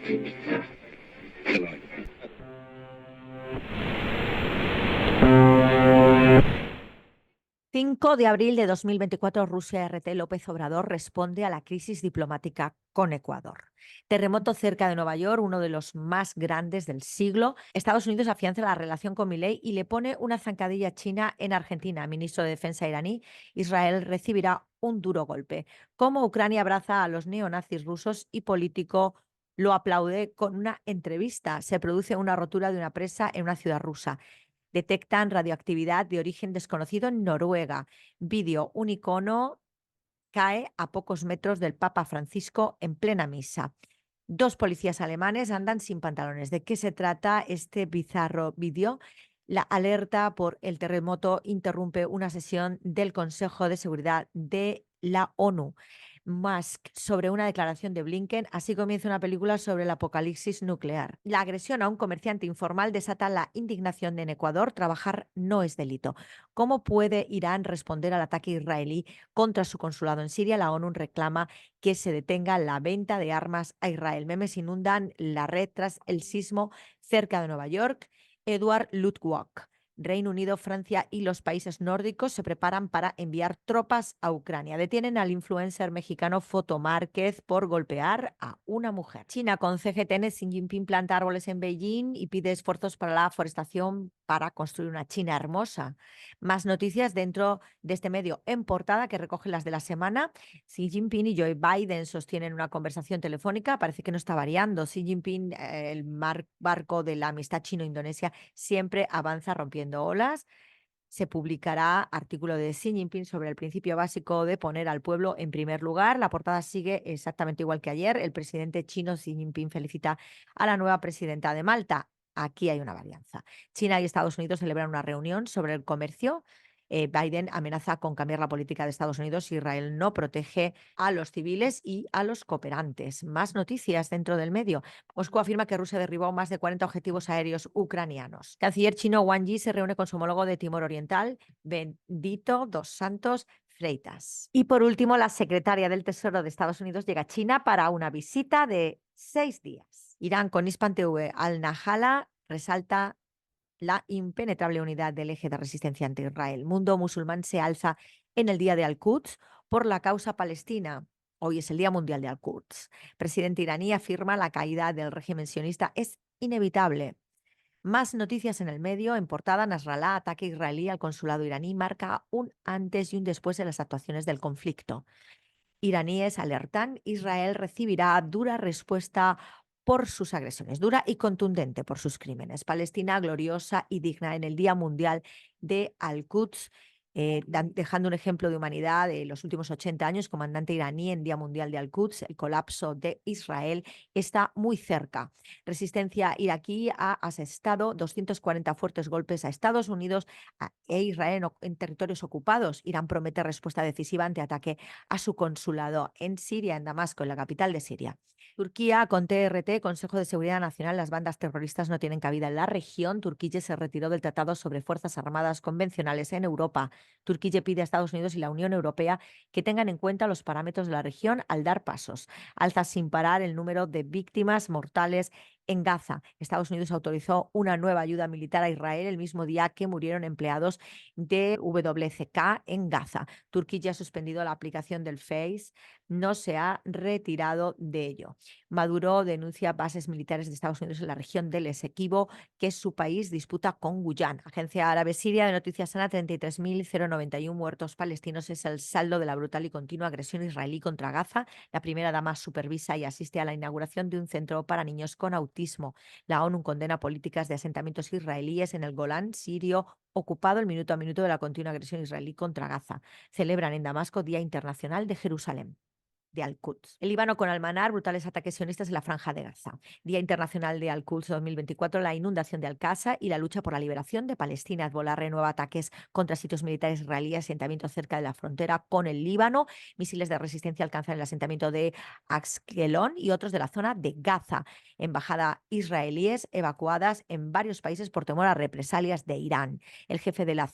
5 de abril de 2024, Rusia RT López Obrador responde a la crisis diplomática con Ecuador. Terremoto cerca de Nueva York, uno de los más grandes del siglo. Estados Unidos afianza la relación con Milei y le pone una zancadilla a China en Argentina. Ministro de Defensa iraní, Israel recibirá un duro golpe. Cómo Ucrania abraza a los neonazis rusos y político lo aplaude con una entrevista. Se produce una rotura de una presa en una ciudad rusa. Detectan radioactividad de origen desconocido en Noruega. Vídeo, un icono cae a pocos metros del Papa Francisco en plena misa. 2 policías alemanes andan sin pantalones. ¿De qué se trata este bizarro vídeo? La alerta por el terremoto interrumpe una sesión del Consejo de Seguridad de la ONU. Musk sobre una declaración de Blinken, así comienza una película sobre el apocalipsis nuclear. La agresión a un comerciante informal desata la indignación en Ecuador. Trabajar no es delito. ¿Cómo puede Irán responder al ataque israelí contra su consulado en Siria? La ONU reclama que se detenga la venta de armas a Israel. Memes inundan la red tras el sismo cerca de Nueva York. Edward Luttwak. Reino Unido, Francia y los países nórdicos se preparan para enviar tropas a Ucrania. Detienen al influencer mexicano Foto Márquez por golpear a una mujer. China con CGTN, Xi Jinping planta árboles en Beijing y pide esfuerzos para la forestación para construir una China hermosa. Más noticias dentro de este medio en portada que recoge las de la semana. Xi Jinping y Joe Biden sostienen una conversación telefónica. Parece que no está variando. Xi Jinping, el barco de la amistad chino-indonesia, siempre avanza rompiendo olas. Se publicará artículo de Xi Jinping sobre el principio básico de poner al pueblo en primer lugar. La portada sigue exactamente igual que ayer. El presidente chino Xi Jinping felicita a la nueva presidenta de Malta. Aquí hay una varianza. China y Estados Unidos celebran una reunión sobre el comercio. Biden amenaza con cambiar la política de Estados Unidos si Israel no protege a los civiles y a los cooperantes. Más noticias dentro del medio. Moscú afirma que Rusia derribó más de 40 objetivos aéreos ucranianos. Canciller chino Wang Yi se reúne con su homólogo de Timor Oriental, Bendito dos Santos Freitas. Y por último, la secretaria del Tesoro de Estados Unidos llega a China para una visita de 6 días. Irán con Ispan TV al-Nahala resalta la impenetrable unidad del eje de resistencia ante Israel. Mundo musulmán se alza en el día de Al-Quds por la causa palestina. Hoy es el Día Mundial de Al-Quds. Presidente iraní afirma la caída del régimen sionista es inevitable. Más noticias en el medio. En portada, Nasrallah, ataque israelí al consulado iraní, marca un antes y un después de las actuaciones del conflicto. Iraníes alertan, Israel recibirá dura respuesta por sus agresiones, dura y contundente por sus crímenes. Palestina gloriosa y digna en el Día Mundial de Al-Quds, dejando un ejemplo de humanidad de los últimos 80 años, comandante iraní en Día Mundial de Al-Quds. El colapso de Israel está muy cerca. Resistencia iraquí ha asestado 240 fuertes golpes a Estados Unidos e Israel en territorios ocupados. Irán promete respuesta decisiva ante ataque a su consulado en Siria, en Damasco, en la capital de Siria. Turquía con TRT, Consejo de Seguridad Nacional. Las bandas terroristas no tienen cabida en la región. Turquía se retiró del Tratado sobre Fuerzas Armadas Convencionales en Europa. Turquía pide a Estados Unidos y la Unión Europea que tengan en cuenta los parámetros de la región al dar pasos. Alza sin parar el número de víctimas mortales en Gaza. Estados Unidos autorizó una nueva ayuda militar a Israel el mismo día que murieron empleados de WCK en Gaza. Turquía ha suspendido la aplicación del Face, no se ha retirado de ello. Maduro denuncia bases militares de Estados Unidos en la región del Esequibo, que su país disputa con Guyana. Agencia Árabe Siria de Noticias Sana, 33.091 muertos palestinos es el saldo de la brutal y continua agresión israelí contra Gaza. La primera dama supervisa y asiste a la inauguración de un centro para niños con autismo. La ONU condena políticas de asentamientos israelíes en el Golán sirio ocupado el minuto a minuto de la continua agresión israelí contra Gaza. Celebran en Damasco Día Internacional de Jerusalén. De Al-Quds. El Líbano con Al-Manar, brutales ataques sionistas en la Franja de Gaza. Día Internacional de Al-Quds 2024, la inundación de Al-Aqsa y la lucha por la liberación de Palestina. Hezbolá renueva ataques contra sitios militares israelíes, asentamientos cerca de la frontera con el Líbano. Misiles de resistencia alcanzan el asentamiento de Askelon y otros de la zona de Gaza. Embajada israelíes evacuadas en varios países por temor a represalias de Irán. El jefe de la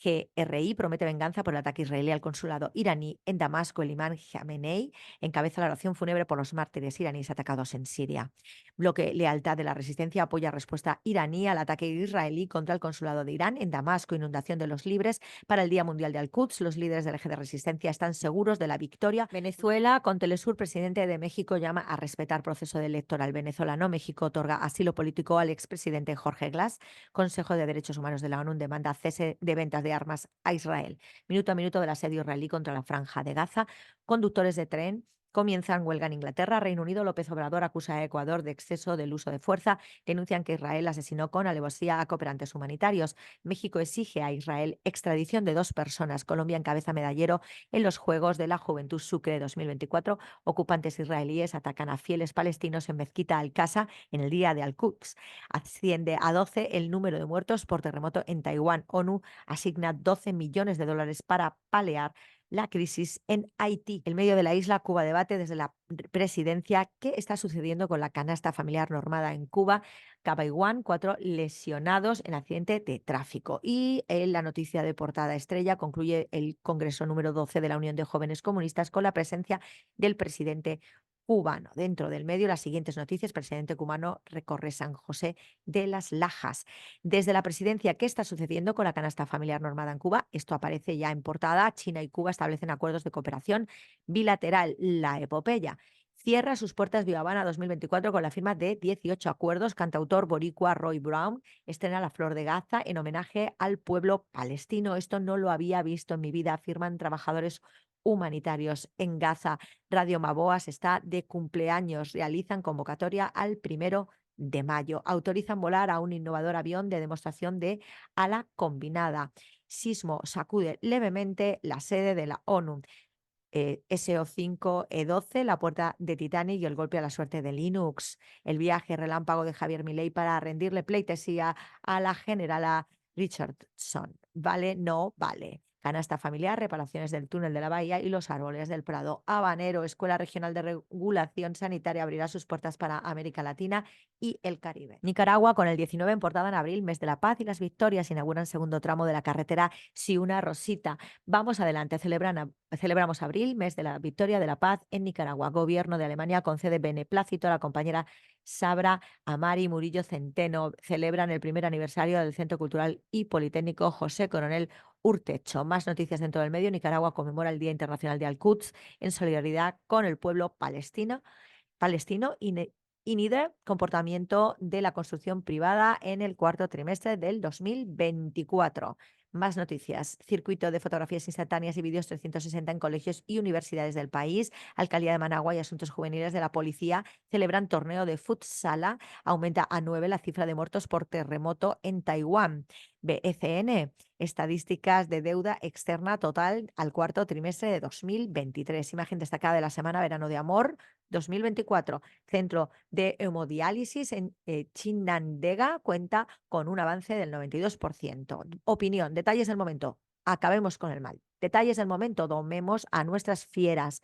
GRI promete venganza por el ataque israelí al consulado iraní en Damasco. El imán Jamenei encabeza la oración fúnebre por los mártires iraníes atacados en Siria. Bloque Lealtad de la Resistencia apoya respuesta iraní al ataque israelí contra el consulado de Irán en Damasco. Inundación de los libres para el Día Mundial de Al-Quds. Los líderes del eje de resistencia están seguros de la victoria. Venezuela, con Telesur, presidente de México llama a respetar proceso electoral venezolano. México otorga asilo político al expresidente Jorge Glass. Consejo de Derechos Humanos de la ONU demanda cese de ventas de armas a Israel. Minuto a minuto del asedio israelí contra la Franja de Gaza. Conductores de tren comienzan huelga en Inglaterra. Reino Unido, López Obrador acusa a Ecuador de exceso del uso de fuerza. Denuncian que Israel asesinó con alevosía a cooperantes humanitarios. México exige a Israel extradición de 2 personas. Colombia encabeza medallero en los Juegos de la Juventud Sucre 2024. Ocupantes israelíes atacan a fieles palestinos en Mezquita Al-Aqsa en el día de Al-Quds. Asciende a 12 el número de muertos por terremoto en Taiwán. ONU asigna $12 millones para paliar la crisis en Haití. En medio de la isla, Cuba debate desde la presidencia qué está sucediendo con la canasta familiar normada en Cuba. Cabaiguán, 4 lesionados en accidente de tráfico. Y en la noticia de portada estrella concluye el Congreso número 12 de la Unión de Jóvenes Comunistas con la presencia del presidente cubano. Dentro del medio, las siguientes noticias. Presidente cubano recorre San José de las Lajas. Desde la presidencia, ¿qué está sucediendo con la canasta familiar normada en Cuba? Esto aparece ya en portada. China y Cuba establecen acuerdos de cooperación bilateral. La epopeya cierra sus puertas Viva Habana 2024 con la firma de 18 acuerdos. Cantautor boricua Roy Brown estrena La Flor de Gaza en homenaje al pueblo palestino. Esto no lo había visto en mi vida, afirman trabajadores humanitarios en Gaza. Radio Maboas está de cumpleaños. Realizan convocatoria al 1 de mayo. Autorizan volar a un innovador avión de demostración de ala combinada. Sismo sacude levemente la sede de la ONU. SO5-E12, la puerta de Titanic y el golpe a la suerte de Linux. El viaje relámpago de Javier Milei para rendirle pleitesía a la generala Richardson. ¿Vale? No vale. Canasta familiar, reparaciones del túnel de la bahía y los árboles del Prado. Habanero, Escuela Regional de Regulación Sanitaria, abrirá sus puertas para América Latina y el Caribe. Nicaragua, con el 19 en portada en abril, mes de la paz y las victorias, inauguran segundo tramo de la carretera Ciuna Rosita. Vamos adelante, celebramos abril, mes de la victoria de la paz en Nicaragua. Gobierno de Alemania concede beneplácito a la compañera Sabra Amari Murillo Centeno. Celebran el primer aniversario del Centro Cultural y Politécnico José Coronel Urtecho. Más noticias dentro del medio. Nicaragua conmemora el Día Internacional de Al-Quds en solidaridad con el pueblo palestino y NIDE, comportamiento de la construcción privada en el cuarto trimestre del 2024. Más noticias. Circuito de fotografías instantáneas y vídeos 360 en colegios y universidades del país. Alcaldía de Managua y Asuntos Juveniles de la Policía celebran torneo de futsala. Aumenta a 9 la cifra de muertos por terremoto en Taiwán. BECN. Estadísticas de deuda externa total al cuarto trimestre de 2023. Imagen destacada de la semana Verano de Amor 2024. Centro de hemodiálisis en Chinandega cuenta con un avance del 92%. Opinión, detalles del momento. Acabemos con el mal. Detalles del momento. Domemos a nuestras fieras.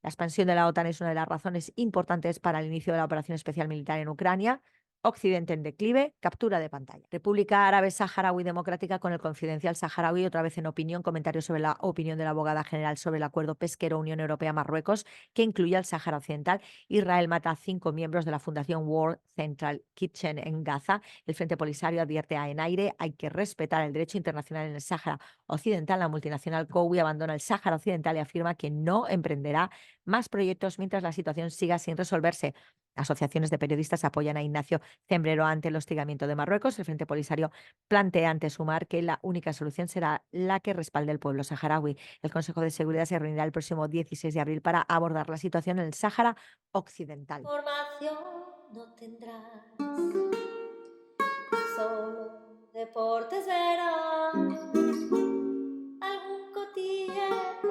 La expansión de la OTAN es una de las razones importantes para el inicio de la operación especial militar en Ucrania. Occidente en declive, captura de pantalla. República Árabe Saharaui Democrática con el Confidencial Saharaui, otra vez en opinión, comentario sobre la opinión de la abogada general sobre el acuerdo pesquero Unión Europea-Marruecos que incluye al Sáhara Occidental. Israel mata a 5 miembros de la Fundación World Central Kitchen en Gaza. El Frente Polisario advierte a Enaire, hay que respetar el derecho internacional en el Sáhara Occidental. La multinacional COWI abandona el Sáhara Occidental y afirma que no emprenderá más proyectos mientras la situación siga sin resolverse. Asociaciones de periodistas apoyan a Ignacio Zembrero ante el hostigamiento de Marruecos. El Frente Polisario plantea ante Sumar que la única solución será la que respalde el pueblo saharaui. El Consejo de Seguridad se reunirá el próximo 16 de abril para abordar la situación en el Sáhara Occidental. Información no tendrás, solo deportes verás, algún cotilleo,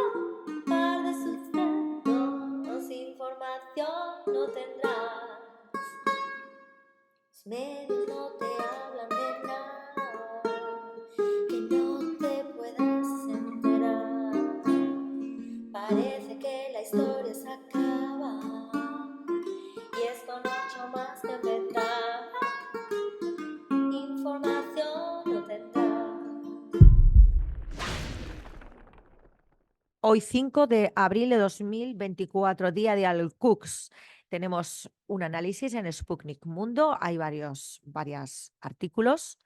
un par de sustratos, información no tendrás. Los medios no te hablan de nada que no te puedas enterar. Parece que la historia se acaba y esto no ha hecho más que empezar. Información no tendrás. Hoy 5 de abril de 2024, día de Al-Quds. Tenemos un análisis en Sputnik Mundo, hay varios artículos.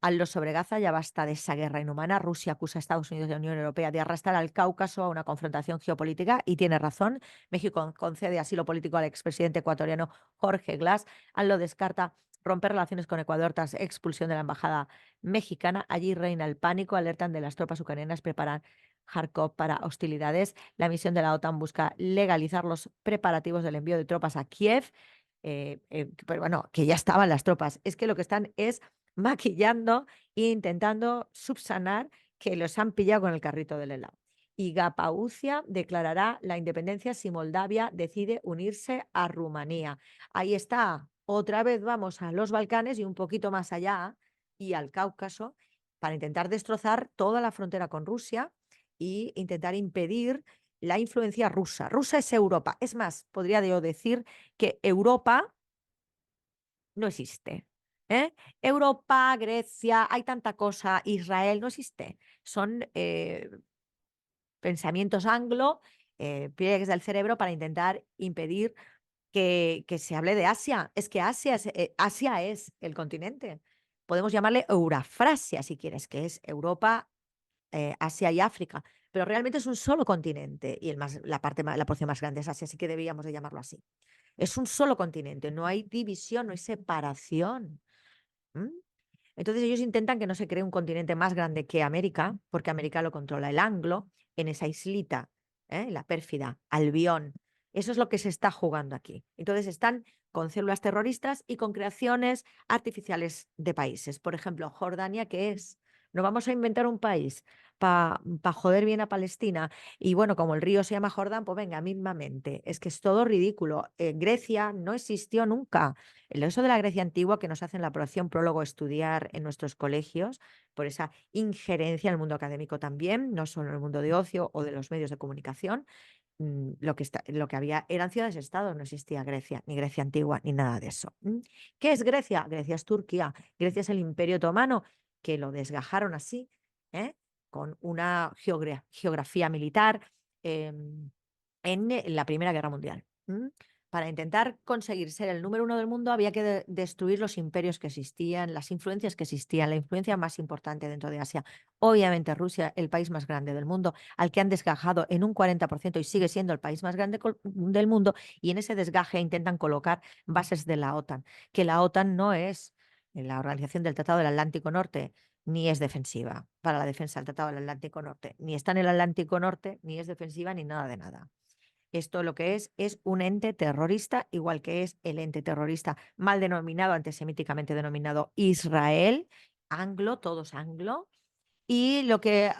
Hazlo sobre Gaza, ya basta de esa guerra inhumana. Rusia acusa a Estados Unidos y a la Unión Europea de arrastrar al Cáucaso a una confrontación geopolítica y tiene razón. México concede asilo político al expresidente ecuatoriano Jorge Glass. Hazlo descarta romper relaciones con Ecuador tras expulsión de la embajada mexicana. Allí reina el pánico, alertan de las tropas ucranianas preparan Kharkov para hostilidades. La misión de la OTAN busca legalizar los preparativos del envío de tropas a Kiev. Pero bueno, que ya estaban las tropas. Es que lo que están es maquillando e intentando subsanar que los han pillado con el carrito del helado. Y Gapaucia declarará la independencia si Moldavia decide unirse a Rumanía. Ahí está. Otra vez vamos a los Balcanes y un poquito más allá y al Cáucaso para intentar destrozar toda la frontera con Rusia e intentar impedir la influencia rusa. Rusia es Europa. Es más, podría yo decir que Europa no existe. ¿Eh? Europa, Grecia, hay tanta cosa, Israel no existe. Son pensamientos anglo, pliegues del cerebro para intentar impedir que se hable de Asia. Es que Asia es el continente. Podemos llamarle Eurafrasia, si quieres, que es Europa, Asia y África, pero realmente es un solo continente y la porción más grande es Asia, así que deberíamos de llamarlo así. Es un solo continente, no hay división, no hay separación. ¿M? Entonces ellos intentan que no se cree un continente más grande que América, porque América lo controla el Anglo en esa islita, la pérfida, Albión. Eso es lo que se está jugando aquí. Entonces están con células terroristas y con creaciones artificiales de países. Por ejemplo, Jordania, ¿qué es? No vamos a inventar un país para joder bien a Palestina. Y bueno, como el río se llama Jordán, pues venga, mismamente. Es que es todo ridículo. Grecia no existió nunca. Eso de la Grecia antigua que nos hacen la aprobación prólogo estudiar en nuestros colegios, por esa injerencia en el mundo académico también, no solo en el mundo de ocio o de los medios de comunicación. Lo que había eran ciudades-estado, no existía Grecia, ni Grecia antigua, ni nada de eso. ¿Qué es Grecia? Grecia es Turquía. Grecia es el Imperio Otomano, que lo desgajaron así, ¿eh? Con una geografía militar en la Primera Guerra Mundial. Para intentar conseguir ser el número uno del mundo había que destruir los imperios que existían, las influencias que existían, la influencia más importante dentro de Asia. Obviamente Rusia, el país más grande del mundo, al que han desgajado en un 40% y sigue siendo el país más grande del mundo, y en ese desgaje intentan colocar bases de la OTAN, que la OTAN no es la Organización del Tratado del Atlántico Norte, ni es defensiva para la defensa del Tratado del Atlántico Norte, ni está en el Atlántico Norte, ni es defensiva, ni nada de nada. Esto lo que es un ente terrorista, igual que es el ente terrorista mal denominado, antisemíticamente denominado Israel, anglo, todos anglo, y lo que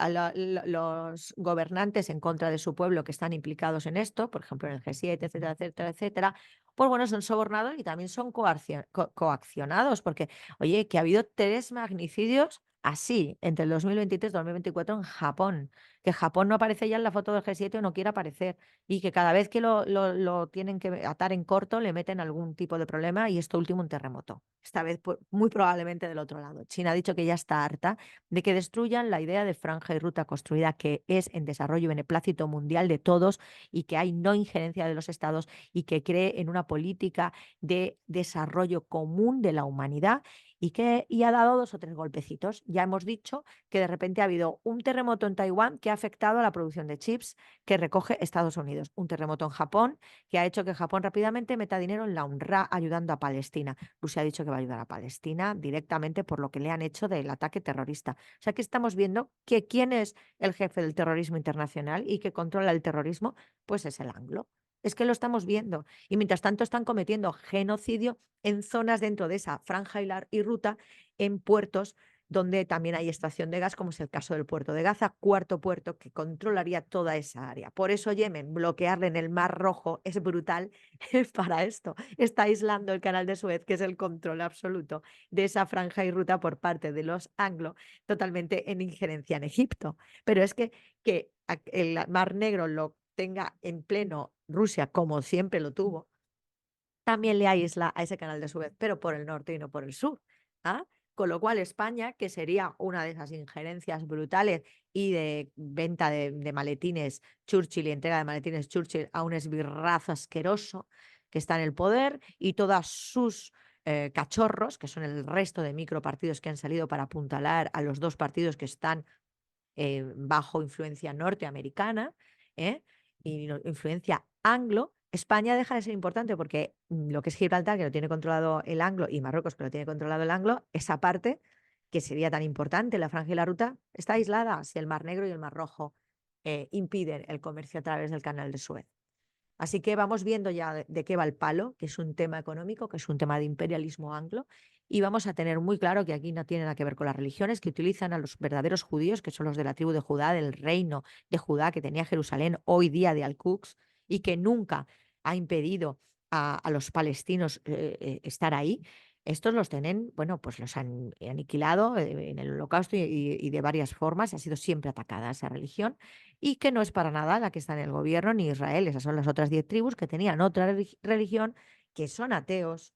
los gobernantes en contra de su pueblo que están implicados en esto, por ejemplo en el G7, etcétera, etcétera, etcétera, pues bueno, son sobornados y también son coaccionados, porque, oye, que ha habido 3 magnicidios así entre el 2023 y 2024 en Japón, que Japón no aparece ya en la foto del G7 o no quiere aparecer, y que cada vez que lo tienen que atar en corto le meten algún tipo de problema y esto último un terremoto. Esta vez muy probablemente del otro lado. China ha dicho que ya está harta de que destruyan la idea de franja y ruta construida que es en desarrollo y beneplácito mundial de todos y que hay no injerencia de los estados y que cree en una política de desarrollo común de la humanidad y ha dado 2 o 3 golpecitos. Ya hemos dicho que de repente ha habido un terremoto en Taiwán que ha afectado a la producción de chips que recoge Estados Unidos, un terremoto en Japón que ha hecho que Japón rápidamente meta dinero en la UNRWA ayudando a Palestina. Rusia ha dicho que va a ayudar a Palestina directamente por lo que le han hecho del ataque terrorista. O sea que estamos viendo que quién es el jefe del terrorismo internacional y que controla el terrorismo, pues es el anglo. Es que lo estamos viendo. Y mientras tanto están cometiendo genocidio en zonas dentro de esa franja y ruta, en puertos donde también hay extracción de gas, como es el caso del puerto de Gaza, cuarto puerto que controlaría toda esa área. Por eso Yemen, bloquearle en el Mar Rojo es brutal para esto. Está aislando el canal de Suez, que es el control absoluto de esa franja y ruta por parte de los anglo, totalmente en injerencia en Egipto. Pero es que el Mar Negro lo tenga en pleno Rusia, como siempre lo tuvo, también le aísla a ese canal de Suez, pero por el norte y no por el sur. ¿Ah? Con lo cual España, que sería una de esas injerencias brutales y de venta de maletines Churchill y entrega de maletines Churchill a un esbirrazo asqueroso que está en el poder y todos sus cachorros, que son el resto de micropartidos que han salido para apuntalar a los dos partidos que están bajo influencia norteamericana y influencia anglo, España deja de ser importante porque lo que es Gibraltar, que lo tiene controlado el anglo, y Marruecos, que lo tiene controlado el anglo, esa parte que sería tan importante, la franja y la ruta, está aislada si el Mar Negro y el Mar Rojo impiden el comercio a través del Canal de Suez. Así que vamos viendo ya de qué va el palo, que es un tema económico, que es un tema de imperialismo anglo, y vamos a tener muy claro que aquí no tiene nada que ver con las religiones, que utilizan a los verdaderos judíos, que son los de la tribu de Judá, del reino de Judá que tenía Jerusalén, hoy día de Al-Quds, y que nunca ha impedido a los palestinos estar ahí. Estos los tienen, bueno, pues los han aniquilado en el Holocausto y de varias formas. Ha sido siempre atacada esa religión y que no es para nada la que está en el gobierno ni Israel. Esas son las otras 10 tribus que tenían otra religión, que son ateos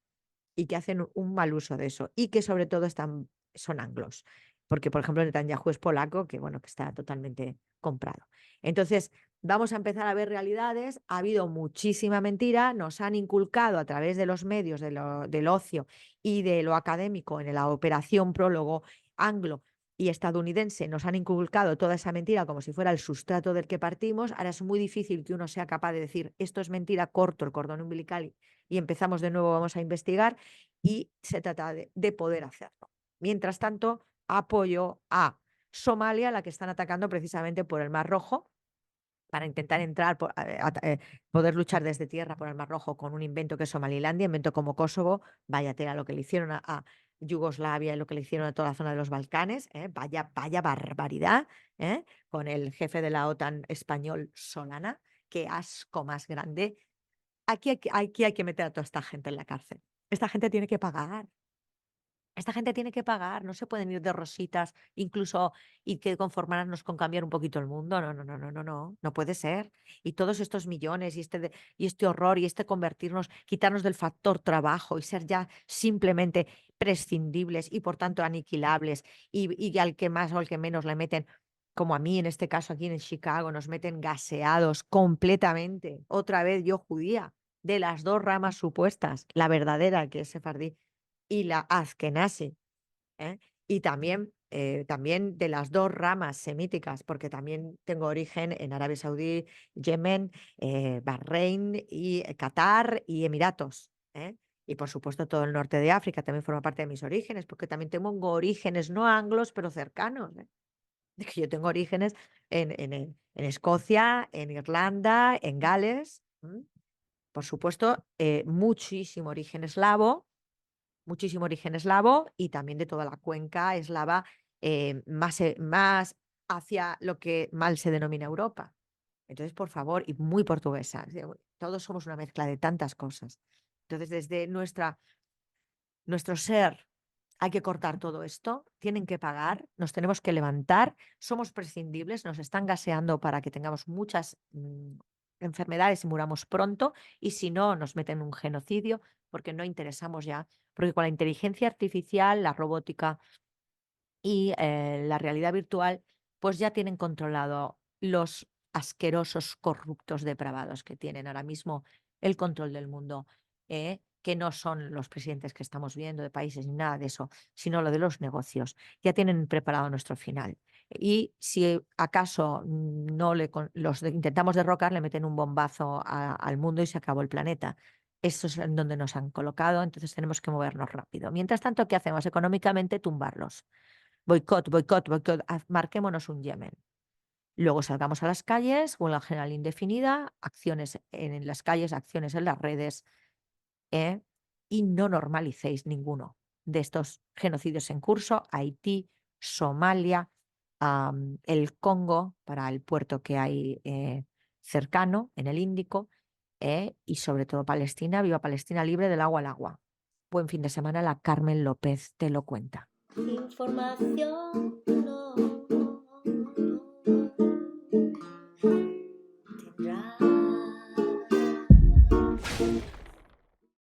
y que hacen un mal uso de eso y que sobre todo son anglos. Porque, por ejemplo, Netanyahu es polaco, que bueno, que está totalmente comprado. Entonces, vamos a empezar a ver realidades. Ha habido muchísima mentira, nos han inculcado a través de los medios, del ocio y de lo académico en la operación prólogo anglo y estadounidense, nos han inculcado toda esa mentira como si fuera el sustrato del que partimos. Ahora es muy difícil que uno sea capaz de decir esto es mentira, corto el cordón umbilical y empezamos de nuevo, vamos a investigar, y se trata de poder hacerlo. Mientras tanto, apoyo a Somalia, la que están atacando precisamente por el Mar Rojo, para intentar entrar, poder luchar desde tierra por el Mar Rojo con un invento que es Somalilandia, invento como Kosovo, vaya tela lo que le hicieron a Yugoslavia y lo que le hicieron a toda la zona de los Balcanes, vaya barbaridad, con el jefe de la OTAN español Solana, qué asco más grande. Aquí hay que meter a toda esta gente en la cárcel. Esta gente tiene que pagar. Esta gente tiene que pagar, no se pueden ir de rositas, incluso y que conformarnos con cambiar un poquito el mundo. No, no, no, no, no, no, no puede ser. Y todos estos millones y este horror y este convertirnos, quitarnos del factor trabajo y ser ya simplemente prescindibles y por tanto aniquilables y al que más o al que menos le meten, como a mí en este caso aquí en Chicago, nos meten gaseados completamente. Otra vez yo judía, de las dos ramas supuestas, la verdadera que es sefardí y la Azkenasi, ¿eh? Y también de las dos ramas semíticas, porque también tengo origen en Arabia Saudí, Yemen, Bahrein y Qatar y Emiratos, ¿eh? Y por supuesto todo el norte de África también forma parte de mis orígenes, porque también tengo orígenes no anglos, pero cercanos, ¿eh? De que yo tengo orígenes en Escocia, en Irlanda, en Gales, por supuesto, muchísimo origen eslavo y también de toda la cuenca eslava, más hacia lo que mal se denomina Europa. Entonces, por favor, y muy portuguesa. Todos somos una mezcla de tantas cosas. Entonces, desde nuestro ser hay que cortar todo esto, tienen que pagar, nos tenemos que levantar, somos prescindibles, nos están gaseando para que tengamos muchas enfermedades y muramos pronto, y si no, nos meten un genocidio porque no interesamos ya, porque con la inteligencia artificial, la robótica y la realidad virtual, pues ya tienen controlado los asquerosos, corruptos, depravados que tienen ahora mismo el control del mundo, que no son los presidentes que estamos viendo de países ni nada de eso, sino lo de los negocios. Ya tienen preparado nuestro final. Y si acaso no intentamos derrocar, le meten un bombazo al mundo y se acabó el planeta. Eso es en donde nos han colocado, entonces tenemos que movernos rápido. Mientras tanto, ¿qué hacemos? Económicamente, tumbarlos. Boicot, boicot, boicot, marquémonos un Yemen. Luego salgamos a las calles, huelga general indefinida, acciones en las calles, acciones en las redes, ¿eh? Y no normalicéis ninguno de estos genocidios en curso. Haití, Somalia, el Congo, para el puerto que hay cercano, en el Índico, y sobre todo Palestina, viva Palestina libre del agua al agua. Buen fin de semana, la Carmen López te lo cuenta. Información no.